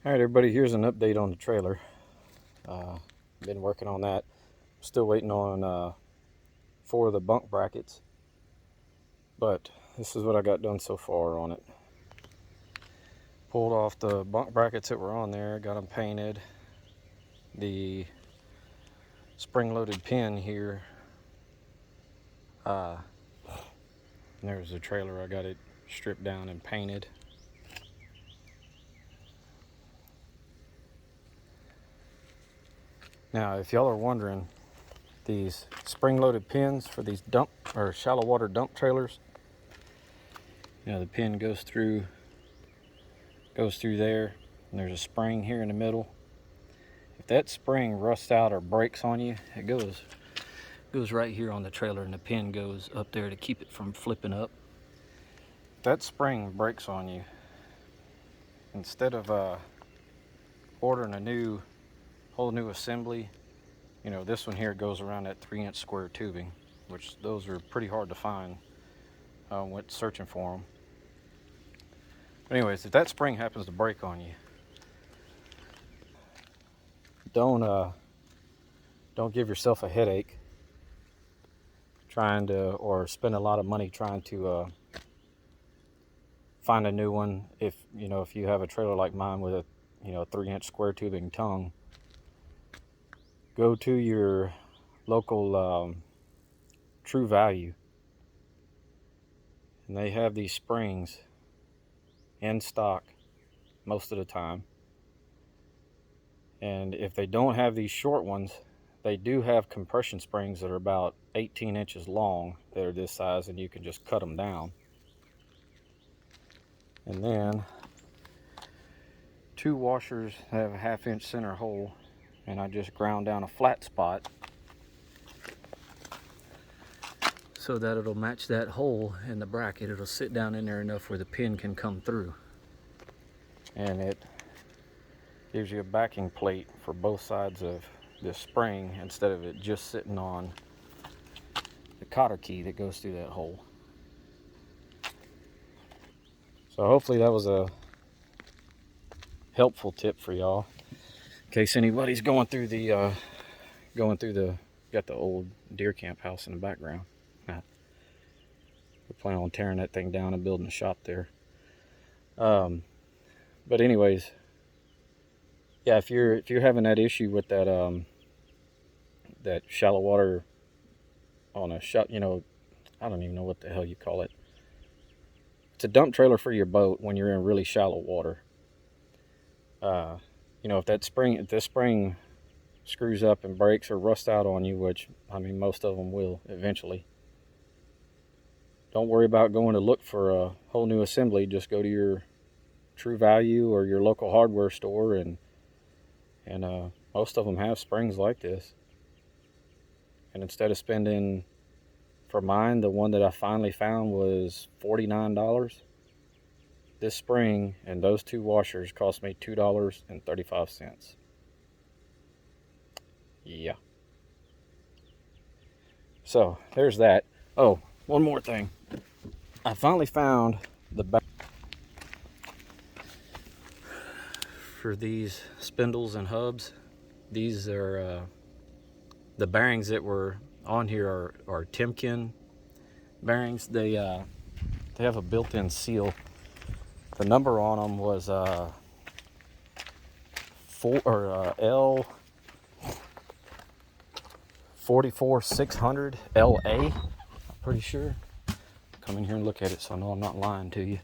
All right, everybody, here's an update on the trailer. Been working on that. Still waiting on 4 of the bunk brackets, but this is what I got done so far on it. Pulled off the bunk brackets that were on there, got them painted. The spring-loaded pin here, there's the trailer. I got it stripped down and painted. Now, if y'all are wondering, these spring-loaded pins for these dump or shallow water dump trailers, the pin goes through there, and there's a spring here in the middle. If that spring rusts out or breaks on you, it goes right here on the trailer, and the pin goes up there to keep it from flipping up. If that spring breaks on you, instead of ordering a whole new assembly, this one here goes around that 3-inch square tubing, which those are pretty hard to find. Went searching for them. But anyways, if that spring happens to break on you, don't give yourself a headache or spend a lot of money trying to find a new one. If you have a trailer like mine with a 3-inch square tubing tongue, go to your local True Value, and they have these springs in stock most of the time. And if they don't have these short ones, they do have compression springs that are about 18 inches long that are this size, and you can just cut them down. And then 2 washers have a 1/2-inch center hole, and I just ground down a flat spot so that it'll match that hole in the bracket. It'll sit down in there enough where the pin can come through, and it gives you a backing plate for both sides of this spring instead of it just sitting on the cotter key that goes through that hole. So hopefully that was a helpful tip for y'all, in case anybody's going through the got the old deer camp house in the background. We're planning on tearing that thing down and building a shop there. But anyways, yeah, if you're having that issue with that that shallow water on a shot, I don't even know what the hell you call it. It's a dump trailer for your boat when you're in really shallow water. If this spring screws up and breaks or rusts out on you, which most of them will eventually, don't worry about going to look for a whole new assembly. Just go to your True Value or your local hardware store, and most of them have springs like this. And instead of spending, for mine, the one that I finally found was $49. This spring and those 2 washers cost me $2.35. Yeah. So there's that. Oh, one more thing. I finally found the back for these spindles and hubs. These are the bearings that were on here are Timken bearings. They have a built-in seal. The number on them was L44600 LA. I'm pretty sure. Come in here and look at it so I know I'm not lying to you.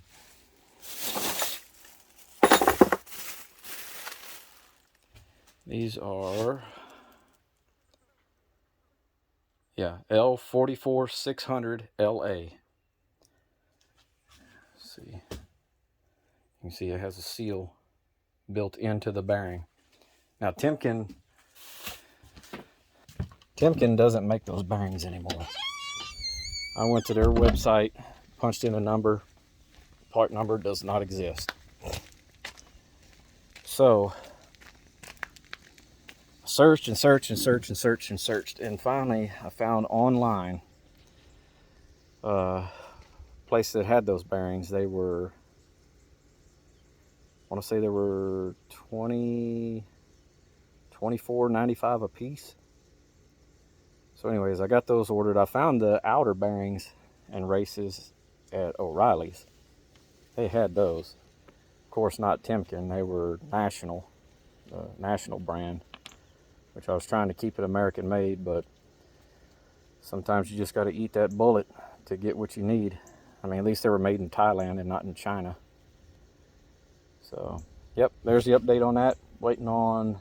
These are, L44600 LA. Let's see. You can see it has a seal built into the bearing. Now Timken doesn't make those bearings anymore. I went to their website, punched in a number. Part number does not exist. So searched and searched and searched and searched and searched, and finally I found online a place that had those bearings. They were want to say there were 24.95 a piece. So anyways, I got those ordered. I found the outer bearings and races at O'Reilly's. They had those. Of course, not Timken. They were national, national brand, which I was trying to keep it American made, but sometimes you just got to eat that bullet to get what you need. I mean, at least they were made in Thailand and not in China. So, yep, there's the update on that. Waiting on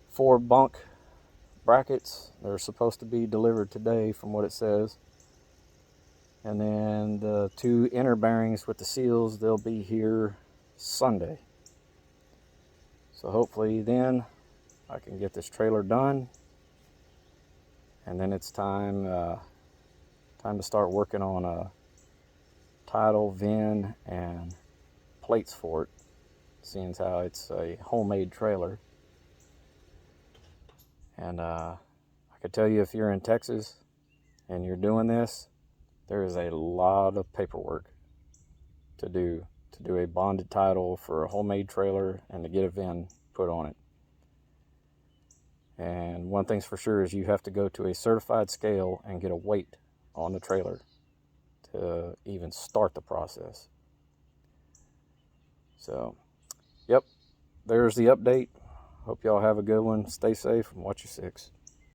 4 bunk brackets. They're supposed to be delivered today from what it says. And then the 2 inner bearings with the seals, they'll be here Sunday. So hopefully then I can get this trailer done. And then it's time to start working on a title, VIN, and plates for it, seeing as how it's a homemade trailer. And I could tell you, if you're in Texas and you're doing this, there is a lot of paperwork to do a bonded title for a homemade trailer and to get a VIN put on it. And one thing's for sure is you have to go to a certified scale and get a weight on the trailer to even start the process. So, yep, there's the update. Hope y'all have a good one. Stay safe and watch your 6.